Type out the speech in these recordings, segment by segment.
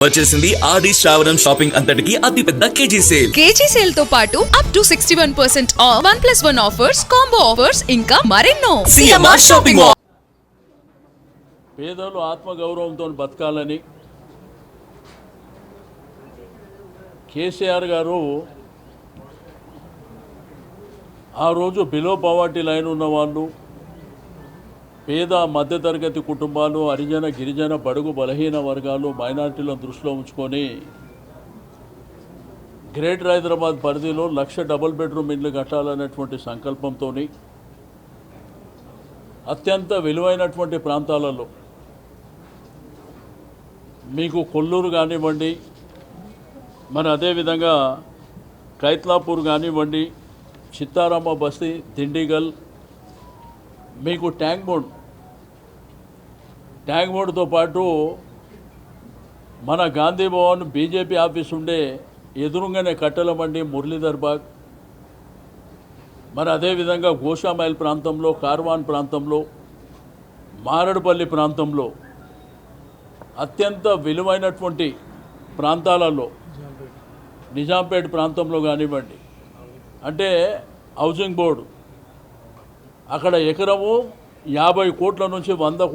వచ్చేసింది ఆది శ్రావణం షాపింగ్ అంతటికి అతిపెద్ద కేజీ సేల్ తో పాటు up to 61% of 1+1 offers, combo offers ఇంకా మరెన్నో. CMR shopping mall. పేదలు ఆత్మగౌరవంతో బతకాలని కేసీఆర్ గారు ఆ రోజు బిలో పవర్టీ లైన్ ఉన్న వాళ్ళు, పేద మధ్యతరగతి కుటుంబాలు, హరిజన గిరిజన బడుగు బలహీన వర్గాలు, మైనారిటీలను దృష్టిలో ఉంచుకొని గ్రేటర్ హైదరాబాద్ పరిధిలో 1,00,000 డబుల్ బెడ్రూమ్ ఇండ్లు కట్టాలనేటువంటి సంకల్పంతో అత్యంత విలువైనటువంటి ప్రాంతాలలో మీకు కొల్లూరు కానివ్వండి, మరి అదేవిధంగా కైత్లాపూర్ కానివ్వండి, చిత్తారామ బస్తీ, దిండిగల్, మీకు ట్యాంక్ బోర్డుతో పాటు మన గాంధీ భవన్ బీజేపీ ఆఫీస్ ఉండే ఎదురుగానే కట్టెల మండి, మురళీధర్ బాగ్, మరి అదేవిధంగా గోషామైల్ ప్రాంతంలో, కార్వాన్ ప్రాంతంలో, మారడుపల్లి ప్రాంతంలో అత్యంత విలువైనటువంటి ప్రాంతాలలో, నిజాంపేట ప్రాంతంలో కానివ్వండి, అంటే హౌసింగ్ బోర్డు అక్కడ ఎకరము 50 కోట్ల నుంచి 100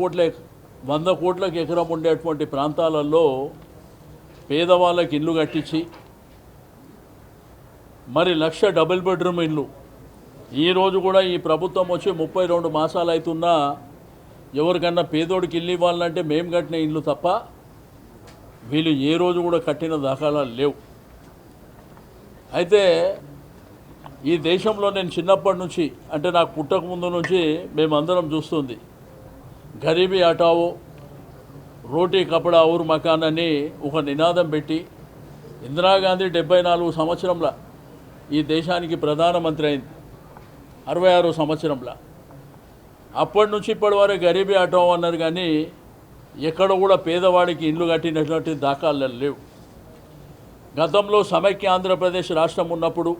కోట్లకు ఎకరం ఉండేటువంటి ప్రాంతాలలో పేదవాళ్ళకి ఇల్లు కట్టించి మరి 1,00,000 డబుల్ బెడ్రూమ్ ఇల్లు ఈరోజు కూడా ఈ ప్రభుత్వం వచ్చి 32 మాసాలు అవుతున్నా ఎవరికన్నా పేదోడికి ఇల్లు ఇవ్వాలంటే మేము కట్టిన ఇల్లు తప్ప వీళ్ళు ఏ రోజు కూడా కట్టిన దాఖలాలు లేవు. అయితే ఈ దేశంలో నేను చిన్నప్పటి నుంచి, అంటే నాకు పుట్టక ముందు నుంచి మేమందరం చూస్తుంది గరీబీ హటావో, రోటీ కపడా ఊరు మకాన్ అని ఒక నినాదం పెట్టి ఇందిరాగాంధీ 74 సంవత్సరంలో ఈ దేశానికి ప్రధానమంత్రి అయింది, 66 సంవత్సరంలో. అప్పటి నుంచి ఇప్పటి వరకు గరీబీ హటావో అన్నారు, కానీ ఎక్కడ కూడా పేదవాడికి ఇల్లు కట్టినటువంటి దాఖలాలు లేవు. గతంలో సమైక్య ఆంధ్రప్రదేశ్ రాష్ట్రం ఉన్నప్పుడు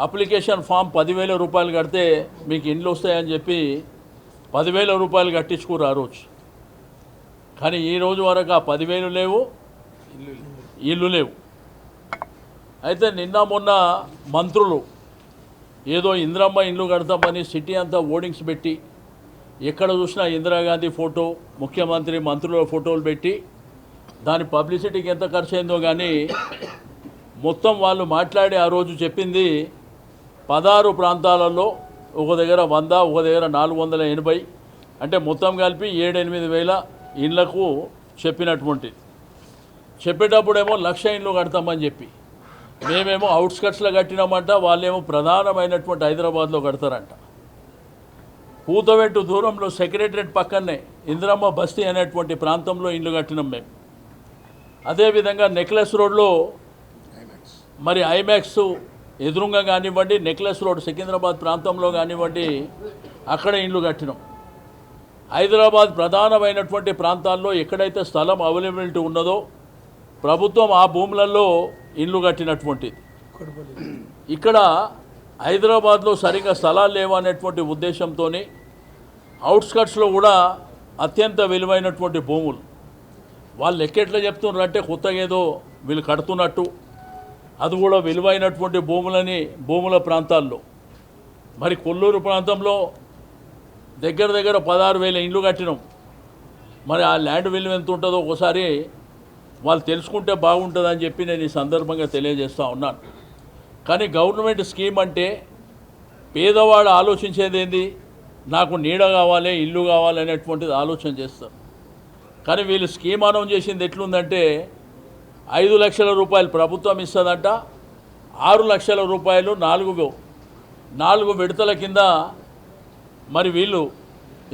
అప్లికేషన్ ఫామ్ 10,000 రూపాయలు కడితే మీకు ఇండ్లు వస్తాయని చెప్పి 10,000 రూపాయలు కట్టించుకోరు ఆ రోజు. కానీ ఈ రోజు వరకు ఆ 10,000 లేవు, ఇల్లు లేవు. అయితే నిన్న మొన్న మంత్రులు ఏదో ఇందిరమ్మ ఇండ్లు కడతామని సిటీ అంతా ఓర్డింగ్స్ పెట్టి, ఎక్కడ చూసినా ఇందిరాగాంధీ ఫోటో, ముఖ్యమంత్రి మంత్రుల ఫోటోలు పెట్టి దాని పబ్లిసిటీకి ఎంత ఖర్చు అయిందో కానీ మొత్తం వాళ్ళు మాట్లాడి ఆ రోజు చెప్పింది 16 ప్రాంతాలలో ఒక దగ్గర 100, ఒక దగ్గర 480, అంటే మొత్తం కలిపి 7-8 వేల ఇండ్లకు చెప్పినటువంటిది. చెప్పేటప్పుడేమో 1,00,000 ఇండ్లు కడతామని చెప్పి, మేమేమో అవుట్స్కట్స్లో కట్టినామంట, వాళ్ళేమో ప్రధానమైనటువంటి హైదరాబాద్లో కడతారంట. పూతవెట్టు దూరంలో సెక్రటరేట్ పక్కనే ఇందిరమ్మ బస్తీ అనేటువంటి ప్రాంతంలో ఇండ్లు కట్టినాం మేము. అదేవిధంగా నెక్లెస్ రోడ్లో మరి ఐమాక్స్ ఎదురుగా కానివ్వండి, నెక్లెస్ రోడ్ సికింద్రాబాద్ ప్రాంతంలో కానివ్వండి, అక్కడ ఇండ్లు కట్టినాం. హైదరాబాద్ ప్రధానమైనటువంటి ప్రాంతాల్లో ఎక్కడైతే స్థలం అవైలబిలిటీ ఉన్నదో ప్రభుత్వం ఆ భూములలో ఇండ్లు కట్టినటువంటిది. ఇక్కడ హైదరాబాద్లో సరిగ్గా స్థలాలు లేవు అనేటువంటి ఉద్దేశంతో అవుట్స్కట్స్లో కూడా అత్యంత విలువైనటువంటి భూములు వాళ్ళు ఎట్లా చెప్తున్నారంటే కొత్తగా ఏదో వీళ్ళు కడుతున్నట్టు, అది కూడా విలువైనటువంటి భూముల ప్రాంతాల్లో. మరి కొల్లూరు ప్రాంతంలో దగ్గర 16,000 ఇండ్లు కట్టినాం. మరి ఆ ల్యాండ్ విలువ ఎంత ఉంటుందో ఒకసారి వాళ్ళు తెలుసుకుంటే బాగుంటుందని చెప్పి నేను ఈ సందర్భంగా తెలియజేస్తూ ఉన్నాను. కానీ గవర్నమెంట్ స్కీమ్ అంటే పేదవాడు ఆలోచించేది ఏంది, నాకు నీడ కావాలి, ఇల్లు కావాలి అనేటువంటిది ఆలోచన చేస్తారు. కానీ వీళ్ళు స్కీమ్ అనౌన్స్ చేసింది ఎట్లుందంటే 5 లక్షల రూపాయలు ప్రభుత్వం ఇస్తుందంట, 6 లక్షల రూపాయలు 4 విడతల కింద మరి వీళ్ళు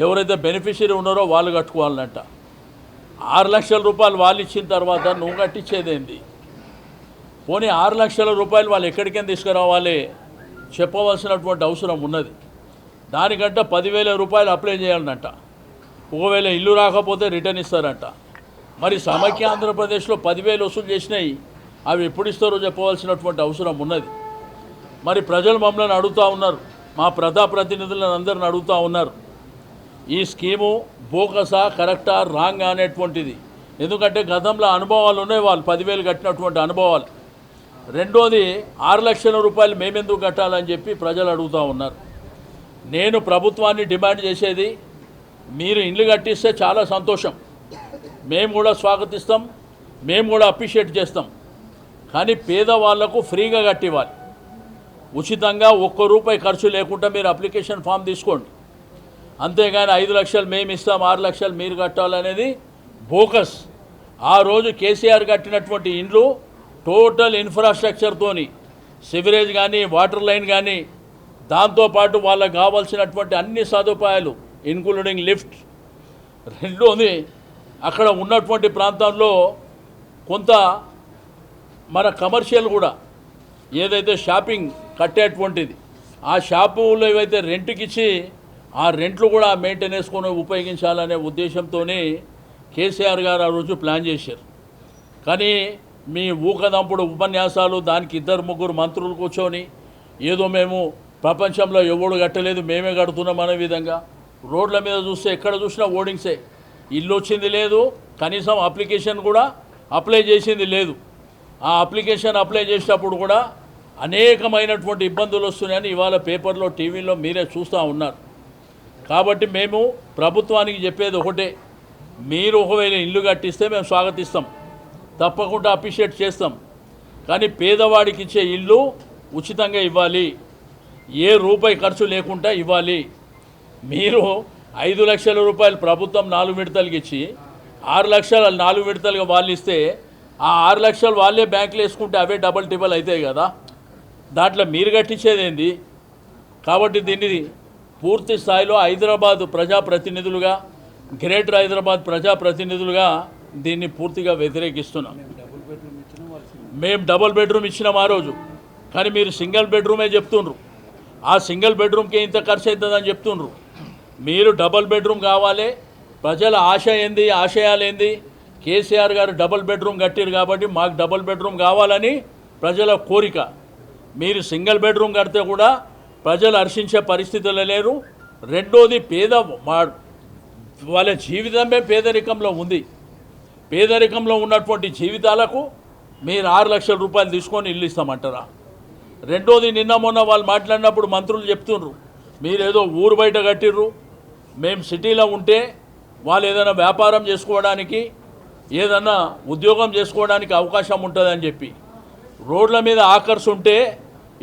ఎవరైతే బెనిఫిషియరీ ఉన్నారో వాళ్ళు కట్టుకోవాలంట. 6 లక్షల రూపాయలు వాళ్ళు ఇచ్చిన తర్వాత నువ్వు కట్టించేదేంది? పోనీ 6 లక్షల రూపాయలు వాళ్ళు ఎక్కడికైనా తీసుకురావాలి చెప్పవలసినటువంటి అవసరం ఉన్నది. దానికంటే 10,000 రూపాయలు అప్లై చేయాలంట. ఒకవేళ ఇల్లు రాకపోతే రిటర్న్ ఇస్తారంట. మరి సమైక్య ఆంధ్రప్రదేశ్లో 10,000 వసూలు చేసినాయి, అవి ఎప్పుడు ఇస్తారో చెప్పవలసినటువంటి అవసరం ఉన్నది. మరి ప్రజలు మమ్మల్ని అడుగుతూ ఉన్నారు, మా ప్రజాప్రతినిధులను అందరిని అడుగుతూ ఉన్నారు, ఈ స్కీము బోకసా కరెక్టా రాంగ్ అనేటువంటిది ఎందుకంటే గతంలో అనుభవాలు ఉన్నాయి, వాళ్ళు 10,000 కట్టినటువంటి అనుభవాలు. రెండోది 6 లక్షల రూపాయలు మేమెందుకు కట్టాలని చెప్పి ప్రజలు అడుగుతూ ఉన్నారు. నేను ప్రభుత్వాన్ని డిమాండ్ చేసేది, మీరు ఇండ్లు కట్టిస్తే చాలా సంతోషం, మేము కూడా స్వాగతిస్తాం, మేము కూడా అప్రిషియేట్ చేస్తాం. కానీ పేదవాళ్లకు ఫ్రీగా కట్టివ్వాలి, ఉచితంగా 1 రూపాయి ఖర్చు లేకుండా మీరు అప్లికేషన్ ఫామ్ తీసుకోండి. అంతేగాని 5 లక్షలు మేము ఇస్తాం, 6 లక్షలు మీరు కట్టాలనేది బోకస్. ఆ రోజు కేసీఆర్ కట్టినటువంటి ఇండ్లు టోటల్ ఇన్ఫ్రాస్ట్రక్చర్తోని, సివరేజ్ కానీ వాటర్ లైన్ కానీ, దాంతోపాటు వాళ్ళకు కావాల్సినటువంటి అన్ని సదుపాయాలు ఇన్క్లూడింగ్ లిఫ్ట్. రెండోది అక్కడ ఉన్నటువంటి ప్రాంతంలో కొంత మన కమర్షియల్ కూడా ఏదైతే షాపింగ్ కట్టేటువంటిది, ఆ షాపులో ఏవైతే రెంట్కి ఇచ్చి ఆ రెంట్లు కూడా మెయింటెనెన్స్ కొని ఉపయోగించాలనే ఉద్దేశంతో కేసీఆర్ గారు ఆ రోజు ప్లాన్ చేశారు. కానీ మీ ఊకదంపుడు ఉపన్యాసాలు, దానికి 2-3 మంత్రులు కూర్చొని ఏదో మేము ప్రపంచంలో ఎవడు కట్టలేదు మేమే కడుతున్నాం అనే విధంగా, రోడ్ల మీద చూస్తే ఎక్కడ చూసినా ఓడింగ్సే, ఇల్లు వచ్చింది లేదు, కనీసం అప్లికేషన్ కూడా అప్లై చేసింది లేదు. ఆ అప్లికేషన్ అప్లై చేసేటప్పుడు కూడా అనేకమైనటువంటి ఇబ్బందులు వస్తున్నాయని ఇవాళ పేపర్లో టీవీలో మీరే చూస్తూ ఉన్నారు. కాబట్టి మేము ప్రభుత్వానికి చెప్పేది ఒకటే, మీరు ఒకవేళ ఇల్లు కట్టిస్తే మేము స్వాగతిస్తాం, తప్పకుండా అప్రిషియేట్ చేస్తాం. కానీ పేదవాడికి ఇచ్చే ఇల్లు ఉచితంగా ఇవ్వాలి, ఏ రూపాయి ఖర్చు లేకుండా ఇవ్వాలి. మీరు 5 లక్షల రూపాయలు ప్రభుత్వం 4 విడతలకి ఇచ్చి 6 లక్షలు 4 విడతలుగా వాళ్ళు ఇస్తే, ఆ 6 లక్షలు వాళ్ళే బ్యాంకులు వేసుకుంటే అవే డబల్ టిబల్ అవుతాయి కదా, దాంట్లో మీరు కట్టించేది ఏంది? కాబట్టి దీన్ని పూర్తి స్థాయిలో హైదరాబాద్ ప్రజాప్రతినిధులుగా, గ్రేటర్ హైదరాబాద్ ప్రజాప్రతినిధులుగా దీన్ని పూర్తిగా వ్యతిరేకిస్తున్నాం. మేము డబుల్ బెడ్రూమ్ ఇచ్చినాం ఆ రోజు, కానీ మీరు సింగిల్ బెడ్రూమే చెప్తుండ్రు. ఆ సింగిల్ బెడ్రూమ్కి ఇంత ఖర్చు అవుతుందని చెప్తుండ్రు. మీరు డబుల్ బెడ్రూమ్ కావాలి, ప్రజల ఆశ ఏంది, ఆశయాలు ఏంది? కేసీఆర్ గారు డబుల్ బెడ్రూమ్ కట్టారు కాబట్టి మాకు డబుల్ బెడ్రూమ్ కావాలని ప్రజల కోరిక. మీరు సింగిల్ బెడ్రూమ్ కడితే కూడా ప్రజలు హర్షించే పరిస్థితులు లేరు. రెండోది వాళ్ళ జీవితమే పేదరికంలో ఉంది. పేదరికంలో ఉన్నటువంటి జీవితాలకు మీరు 6 లక్షల రూపాయలు తీసుకొని ఇల్లు ఇస్తామంటారా? రెండోది నిన్న మొన్న వాళ్ళు మాట్లాడినప్పుడు మంత్రులు చెప్తుండ్రు, మీరేదో ఊరు బయట కట్టిర్రు, మేము సిటీలో ఉంటే వాళ్ళు ఏదైనా వ్యాపారం చేసుకోవడానికి, ఏదన్నా ఉద్యోగం చేసుకోవడానికి అవకాశం ఉంటుందని చెప్పి రోడ్ల మీద ఆకర్షుంటే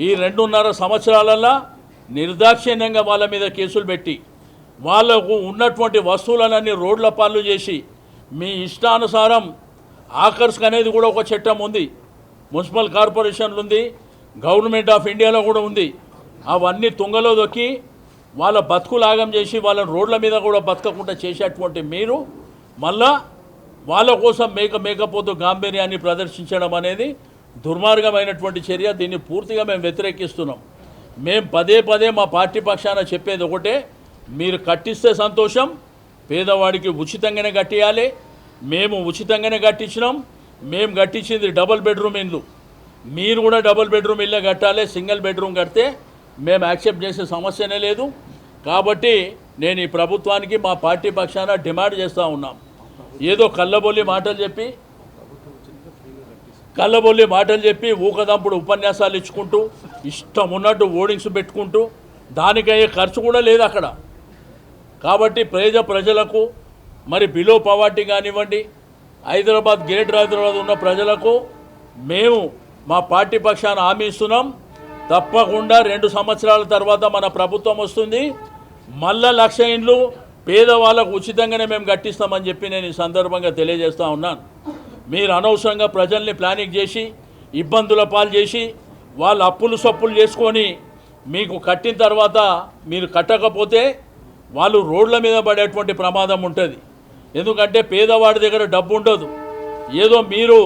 ఈ 2.5 సంవత్సరాలలో నిర్దాక్షిణ్యంగా వాళ్ళ మీద కేసులు పెట్టి వాళ్ళకు ఉన్నటువంటి వస్తువులన్నీ రోడ్ల పాలు చేసి మీ ఇష్టానుసారం ఆకర్ష్ అనేది కూడా ఒక చట్టం ఉంది, మున్సిపల్ కార్పొరేషన్లు ఉంది, గవర్నమెంట్ ఆఫ్ ఇండియాలో కూడా ఉంది. అవన్నీ తుంగలో దొక్కి వాళ్ళ బతుకులాగం చేసి వాళ్ళని రోడ్ల మీద కూడా బతకకుండా చేసేటువంటి మీరు మళ్ళా వాళ్ళ కోసం మేకపోతూ గాంభీర్యాన్ని ప్రదర్శించడం అనేది దుర్మార్గమైనటువంటి చర్య. దీన్ని పూర్తిగా మేము వ్యతిరేకిస్తున్నాం. మేము పదే మా పార్టీ పక్షాన చెప్పేది ఒకటే, మీరు కట్టిస్తే సంతోషం, పేదవాడికి ఉచితంగానే కట్టియాలి. మేము ఉచితంగానే కట్టించినాం. మేము కట్టించింది డబుల్ బెడ్రూమ్ ఇల్లు, మీరు కూడా డబుల్ బెడ్రూమ్ ఇల్లే కట్టాలి. సింగిల్ బెడ్రూమ్ కడితే మేము యాక్సెప్ట్ చేసే సమస్యనే లేదు. కాబట్టి నేను ఈ ప్రభుత్వానికి మా పార్టీ పక్షాన డిమాండ్ చేస్తూ ఉన్నాం. ఏదో కళ్ళబొల్లి మాటలు చెప్పి ఊకదంపుడు ఉపన్యాసాలు ఇచ్చుకుంటూ ఇష్టం ఉన్నట్టు ఓడింగ్స్ పెట్టుకుంటూ దానికయ్యే ఖర్చు కూడా లేదు అక్కడ. కాబట్టి ప్రజలకు మరి బిలో పవర్టీ కానివ్వండి, హైదరాబాద్ గ్రేటర్ హైదరాబాద్ ఉన్న ప్రజలకు మేము మా పార్టీ పక్షాన హామీ ఇస్తున్నాం, తప్పకుండా 2 సంవత్సరాల తర్వాత మన ప్రభుత్వం వస్తుంది, మళ్ళా 1,00,000 ఇండ్లు పేదవాళ్ళకు ఉచితంగానే మేము కట్టిస్తామని చెప్పి నేను ఈ సందర్భంగా తెలియజేస్తూ ఉన్నాను. మీరు అనవసరంగా ప్రజల్ని ప్లానింగ్ చేసి ఇబ్బందుల పాలు చేసి వాళ్ళు అప్పులు సప్పులు చేసుకొని మీకు కట్టిన తర్వాత మీరు కట్టకపోతే వాళ్ళు రోడ్ల మీద పడేటువంటి ప్రమాదం ఉంటుంది. ఎందుకంటే పేదవాడి దగ్గర డబ్బు ఉండదు, ఏదో మీరు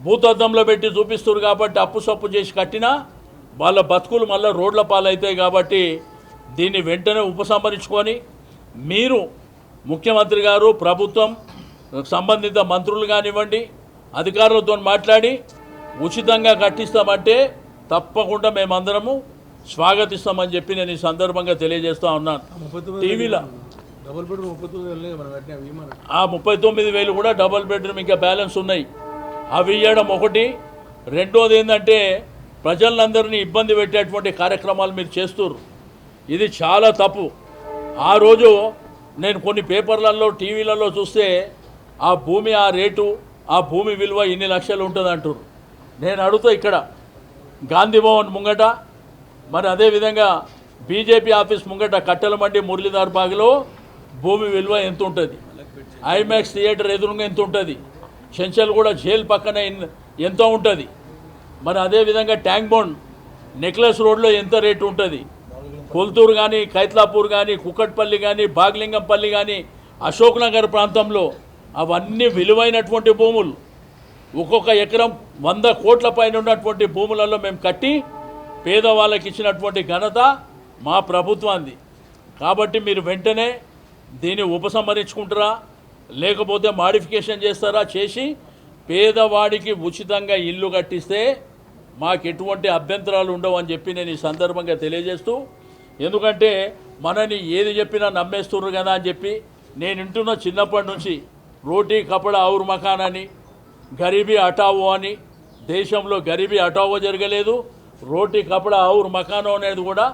భూతద్దంలో పెట్టి చూపిస్తారు కాబట్టి అప్పు సప్పు చేసి కట్టినా వాళ్ళ బతుకులు మళ్ళీ రోడ్ల పాలవుతాయి. కాబట్టి దీన్ని వెంటనే ఉపసంహరించుకొని మీరు ముఖ్యమంత్రి గారు, ప్రభుత్వం, సంబంధిత మంత్రులు కానివ్వండి, అధికారులతో మాట్లాడి ఉచితంగా కట్టిస్తామంటే తప్పకుండా మేమందరము స్వాగతిస్తామని చెప్పి నేను ఈ సందర్భంగా తెలియజేస్తూ ఉన్నాను. డబుల్ బెడ్రూమ్ 39,000 మనం కట్టిన అవి మన ఆ 39,000 కూడా డబుల్ బెడ్రూమ్ ఇంకా బ్యాలెన్స్ ఉన్నాయి. అవి ఇవ్వడం ఒకటి. రెండోది ఏంటంటే ప్రజలందరినీ ఇబ్బంది పెట్టేటువంటి కార్యక్రమాలు మీరు చేస్తున్నారు. ఇది చాలా తప్పు. ఆ రోజు నేను కొన్ని పేపర్లలో టీవీలలో చూస్తే ఆ భూమి ఆ రేటు ఆ భూమి విలువ ఇన్ని లక్షలు ఉంటుంది అంటారు. నేను అడుగుతా ఇక్కడ గాంధీ భవన్ ముంగట, మరి అదేవిధంగా బీజేపీ ఆఫీస్ ముంగట కట్టెల మండి మురళీధర్ బాగ్లో భూమి విలువ ఎంత ఉంటుంది? ఐమాక్స్ థియేటర్ ఎదురుగా ఎంత ఉంటుంది? చెంచల్గూడ జైలు పక్కన ఎంత ఉంటుంది? మరి అదేవిధంగా ట్యాంక్ బండ్ నెక్లెస్ రోడ్లో ఎంత రేటు ఉంటుంది? కొల్తూరు కానీ కైత్లాపూర్ కానీ కుక్కట్పల్లి కానీ బాగ్లింగంపల్లి కానీ అశోక్ నగర్ ప్రాంతంలో అవన్నీ విలువైనటువంటి భూములు. ఒక్కొక్క ఎకరం 100 కోట్ల పైన ఉన్నటువంటి భూములలో మేము కట్టి పేదవాళ్ళకి ఇచ్చినటువంటి ఘనత మా ప్రభుత్వాన్ని. కాబట్టి మీరు వెంటనే దీన్ని ఉపసంహరించుకుంటారా లేకపోతే మాడిఫికేషన్ చేస్తారా? చేసి పేదవాడికి ఉచితంగా ఇల్లు కట్టిస్తే మాకు ఎటువంటి అభ్యంతరాలు ఉండవు అని చెప్పి నేను ఈ సందర్భంగా తెలియజేస్తూ, ఎందుకంటే మనని ఏది చెప్పినా నమ్మేస్తున్నారు కదా అని చెప్పి నేను వింటున్న చిన్నప్పటి నుంచి రోటీ కపడా ఔర్ మకాన్ అని, గరీబీ హటావో అని. దేశంలో గరీబీ హటావో జరగలేదు. రోటీ కపడా ఔర్ మకానో అనేది కూడా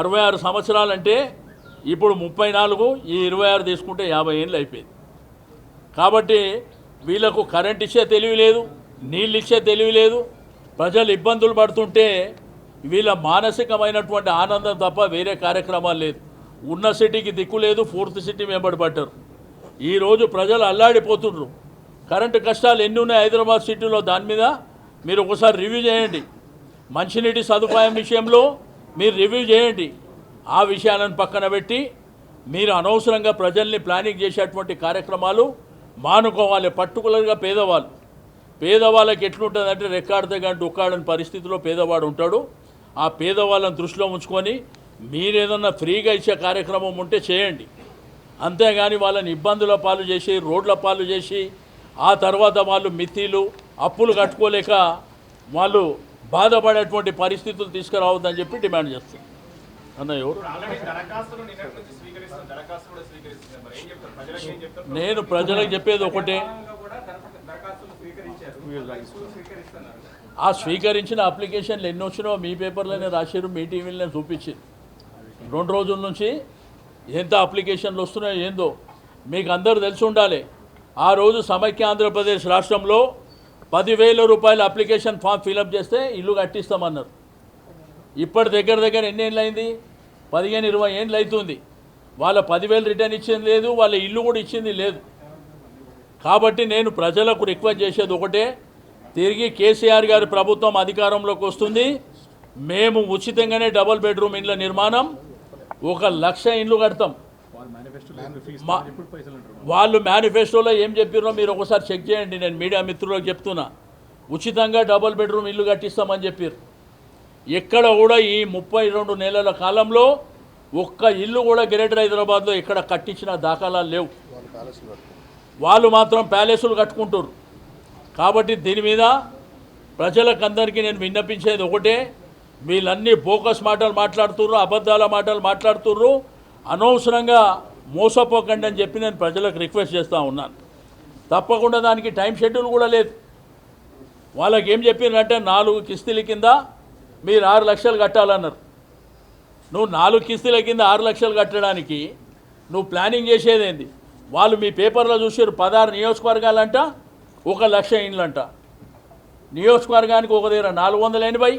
66 సంవత్సరాలంటే ఇప్పుడు 34, ఈ 26 తీసుకుంటే 50 ఏళ్ళు అయిపోయింది. కాబట్టి వీళ్ళకు కరెంట్ ఇచ్చే తెలివి లేదు, నీళ్ళు ఇచ్చే తెలివి లేదు. ప్రజలు ఇబ్బందులు పడుతుంటే వీళ్ళ మానసికమైనటువంటి ఆనందం తప్ప వేరే కార్యక్రమాలు లేదు. ఉన్న సిటీకి దిక్కు లేదు, 4th సిటీ వెంబడి పడ్డారు. ఈరోజు ప్రజలు అల్లాడిపోతున్నారు. కరెంటు కష్టాలు ఎన్ని ఉన్నాయి హైదరాబాద్ సిటీలో, దాని మీద మీరు ఒకసారి రివ్యూ చేయండి. మంచినీటి సదుపాయం విషయంలో మీరు రివ్యూ చేయండి. ఆ విషయాలను పక్కన పెట్టి మీరు అనవసరంగా ప్రజల్ని ప్లానింగ్ చేసేటువంటి కార్యక్రమాలు మానుకోవాలి. పర్టికులర్గా పేదవాళ్ళకి ఎట్లుంటుందంటే రెక్కాడితే కానీ డొక్కాడని పరిస్థితిలో పేదవాడు ఉంటాడు. ఆ పేదవాళ్ళని దృష్టిలో ఉంచుకొని మీరేదన్నా ఫ్రీగా ఇచ్చే కార్యక్రమం ఉంటే చేయండి. అంతేగాని వాళ్ళని ఇబ్బందుల పాలు చేసి రోడ్ల పాలు చేసి ఆ తర్వాత వాళ్ళు మిత్తిలు అప్పులు కట్టుకోలేక వాళ్ళు బాధపడేటువంటి పరిస్థితులు తీసుకురావద్దని చెప్పి డిమాండ్ చేస్తుంది. అన్న ఎవరు? నేను ప్రజలకు చెప్పేది ఒకటే, ఆ స్వీకరించిన అప్లికేషన్లు ఎన్ని వచ్చినాయో మీ పేపర్లోనే రాశారు, మీ టీవీలోనే చూపించారు. 2 రోజుల నుంచి ఎంత అప్లికేషన్లు వస్తున్నాయో ఏందో మీకు అందరూ తెలిసి ఉండాలి. ఆ రోజు సమైక్య ఆంధ్రప్రదేశ్ రాష్ట్రంలో 10,000 రూపాయల అప్లికేషన్ ఫామ్ ఫిలప్ చేస్తే ఇల్లు కట్టిస్తామన్నారు. ఇప్పటి దగ్గర ఎన్ని ఏళ్ళు అయింది? 15-20 ఏళ్ళు అవుతుంది. వాళ్ళ 10,000 రిటర్న్ ఇచ్చింది లేదు, వాళ్ళ ఇల్లు కూడా ఇచ్చింది లేదు. కాబట్టి నేను ప్రజలకు రిక్వెస్ట్ చేసేది ఒకటే, తిరిగి కేసీఆర్ గారి ప్రభుత్వం అధికారంలోకి వస్తుంది, మేము ఉచితంగానే డబుల్ బెడ్రూమ్ ఇండ్ల నిర్మాణం 1,00,000 ఇండ్లు కడతాం. వాళ్ళు మేనిఫెస్టోలో ఏం చెప్పారో మీరు ఒకసారి చెక్ చేయండి. నేను మీడియా మిత్రులకు చెప్తున్నా, ఉచితంగా డబుల్ బెడ్రూమ్ ఇల్లు కట్టిస్తామని చెప్పారు. ఎక్కడ కూడా ఈ 32 నెలల కాలంలో ఒక్క ఇల్లు కూడా గ్రేటర్ హైదరాబాద్లో ఎక్కడ కట్టించిన దాఖలాలు లేవు. వాళ్ళు మాత్రం ప్యాలెస్లు కట్టుకుంటారు. కాబట్టి దీని మీద ప్రజలకందరికీ నేను విన్నపించేది ఒకటే, వీళ్ళన్నీ బోకస్ మాటలు మాట్లాడుతుర్రు, అబద్ధాల మాటలు మాట్లాడుతుర్రు, అనవసరంగా మోసపోకండి అని చెప్పి నేను ప్రజలకు రిక్వెస్ట్ చేస్తూ ఉన్నాను. తప్పకుండా దానికి టైం షెడ్యూల్ కూడా లేదు. వాళ్ళకి ఏం చెప్పినారంటే 4 కిస్తీల కింద మీరు 6 లక్షలు కట్టాలన్నారు. నువ్వు 4 కిస్తీల కింద 6 లక్షలు కట్టడానికి నువ్వు ప్లానింగ్ చేసేదేంది? వాళ్ళు మీ పేపర్లో చూసారు, 16 నియోజకవర్గాలంట 1,00,000 ఇండ్లంట. నియోజకవర్గానికి ఒక దగ్గర 480,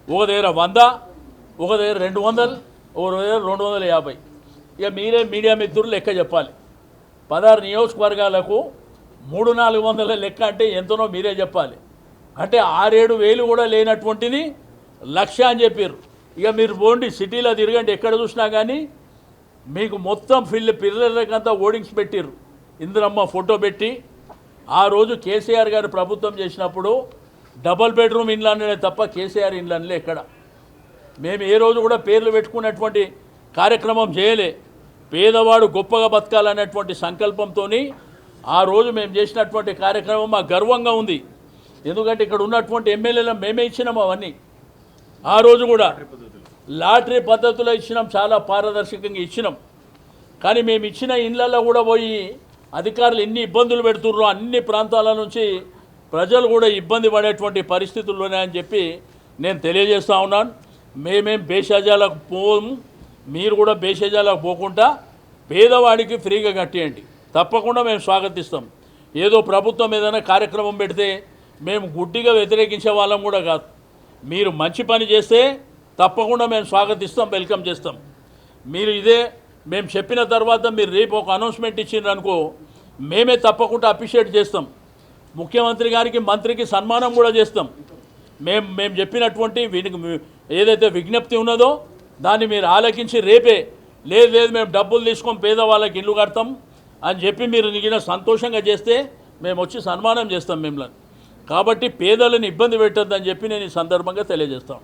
ఒక దగ్గర 100, ఒక దగ్గర 200, ఒక దగ్గర 250. ఇక మీరే మీడియా మిత్రులు లెక్క చెప్పాలి. 16 నియోజకవర్గాలకు 300-400 లెక్క అంటే ఎంతనో మీరే చెప్పాలి. అంటే 6-7 వేలు కూడా లేనటువంటిది 1,00,000 అని చెప్పారు. ఇక మీరు పోండి సిటీలో తిరగండి, ఎక్కడ చూసినా కానీ మీకు మొత్తం పిల్లలకంతా ఓడింగ్స్ పెట్టిర్రు, ఇందిరమ్మ ఫోటో పెట్టి. ఆ రోజు కేసీఆర్ గారు ప్రభుత్వం చేసినప్పుడు డబుల్ బెడ్రూమ్ ఇండ్లు అనే తప్ప కేసీఆర్ ఇండ్లు అనలే ఎక్కడ. మేము ఏ రోజు కూడా పేర్లు పెట్టుకున్నటువంటి కార్యక్రమం చేయలే. పేదవాడు గొప్పగా బతకాలనేటువంటి సంకల్పంతో ఆ రోజు మేము చేసినటువంటి కార్యక్రమం మాకు గర్వంగా ఉంది. ఎందుకంటే ఇక్కడ ఉన్నటువంటి ఎమ్మెల్యేలను మేమే ఇచ్చినాం అవన్నీ. ఆ రోజు కూడా లాటరీ పద్ధతిలో ఇచ్చినాం, చాలా పారదర్శకంగా ఇచ్చినాం. కానీ మేము ఇచ్చిన ఇళ్ళల్లో కూడా పోయి అధికారులు ఎన్ని ఇబ్బందులు పెడుతున్నారో అన్ని ప్రాంతాల నుంచి ప్రజలు కూడా ఇబ్బంది పడేటువంటి పరిస్థితుల్లోనే అని చెప్పి నేను తెలియజేస్తూ ఉన్నాను. మేమేం భేషజాలకు పోము, మీరు కూడా భేషజాలకు పోకుండా పేదవాడికి ఫ్రీగా కట్టేయండి, తప్పకుండా మేము స్వాగతిస్తాం. ఏదో ప్రభుత్వం ఏదైనా కార్యక్రమం పెడితే మేము గుడ్డిగా వ్యతిరేకించే వాళ్ళం కూడా కాదు. మీరు మంచి పని చేస్తే తప్పకుండా మేము స్వాగతిస్తాం, వెల్కమ్ చేస్తాం. మీరు ఇదే మేము చెప్పిన తర్వాత మీరు రేపు ఒక అనౌన్స్మెంట్ ఇచ్చిండ్రు అనుకో, మేమే తప్పకుండా అప్రిషియేట్ చేస్తాం. ముఖ్యమంత్రి గారికి మంత్రికి సన్మానం కూడా చేస్తాం. మేము చెప్పినటువంటి ఏదైతే విజ్ఞప్తి ఉన్నదో దాన్ని మీరు ఆలకించి రేపే లేదు మేము డబ్బులు తీసుకొని పేదవాళ్ళకి ఇల్లు కడతాం అని చెప్పి మీరు నిగిన సంతోషంగా చేస్తే మేము వచ్చి సన్మానం చేస్తాం మిమ్మల్ని. కాబట్టి పేదలను ఇబ్బంది పెట్టొద్దని చెప్పి నేను ఈ సందర్భంగా తెలియజేస్తాను.